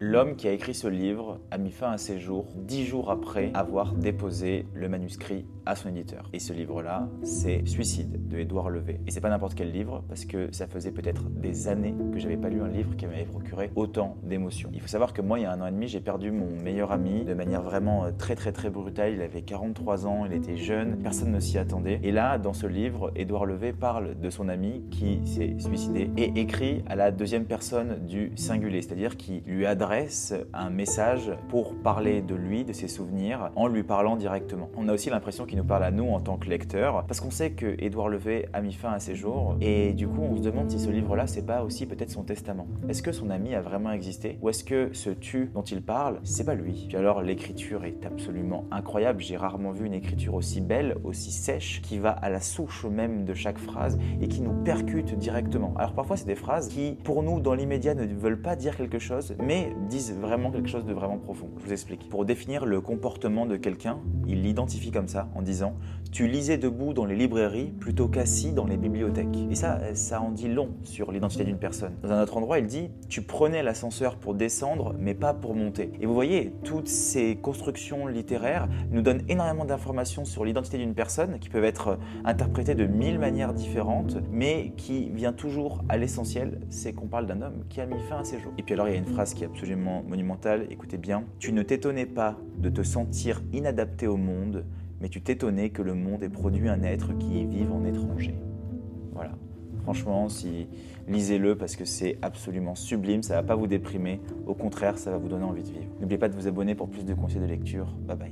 L'homme qui a écrit ce livre a mis fin à ses jours 10 jours après avoir déposé le manuscrit à son éditeur. Et ce livre-là, c'est Suicide de Édouard Levé. Et c'est pas n'importe quel livre, parce que ça faisait peut-être des années que j'avais pas lu un livre qui m'avait procuré autant d'émotions. Il faut savoir que moi, il y a 1 an et demi, j'ai perdu mon meilleur ami de manière vraiment très brutale. Il avait 43 ans, il était jeune, personne ne s'y attendait. Et là, dans ce livre, Édouard Levé parle de son ami qui s'est suicidé et écrit à la 2e personne du singulier, c'est-à-dire qui lui adresse un message pour parler de lui, de ses souvenirs, en lui parlant directement. On a aussi l'impression qu'il nous parle à nous en tant que lecteurs, parce qu'on sait que Édouard Levé a mis fin à ses jours, et du coup on se demande si ce livre-là, c'est pas aussi peut-être son testament. Est-ce que son ami a vraiment existé, ou est-ce que ce tu dont il parle, c'est pas lui? Puis alors l'écriture est absolument incroyable, j'ai rarement vu une écriture aussi belle, aussi sèche, qui va à la souche même de chaque phrase, et qui nous percute directement. Alors parfois c'est des phrases qui, pour nous, dans l'immédiat, ne veulent pas dire quelque chose, mais disent vraiment quelque chose de vraiment profond. Je vous explique. Pour définir le comportement de quelqu'un, il l'identifie comme ça, en disant « Tu lisais debout dans les librairies plutôt qu'assis dans les bibliothèques ». Et ça en dit long sur l'identité d'une personne. Dans un autre endroit, il dit « Tu prenais l'ascenseur pour descendre, mais pas pour monter ». Et vous voyez, toutes ces constructions littéraires nous donnent énormément d'informations sur l'identité d'une personne, qui peuvent être interprétées de 1000 manières différentes, mais qui vient toujours à l'essentiel, c'est qu'on parle d'un homme qui a mis fin à ses jours. Et puis alors, il y a une phrase qui est absolument monumentale, écoutez bien. « Tu ne t'étonnais pas de te sentir inadapté au monde, mais tu t'étonnais que le monde ait produit un être qui y vive en étranger. » Voilà. Franchement, lisez-le parce que c'est absolument sublime, ça ne va pas vous déprimer, au contraire, ça va vous donner envie de vivre. N'oubliez pas de vous abonner pour plus de conseils de lecture. Bye bye.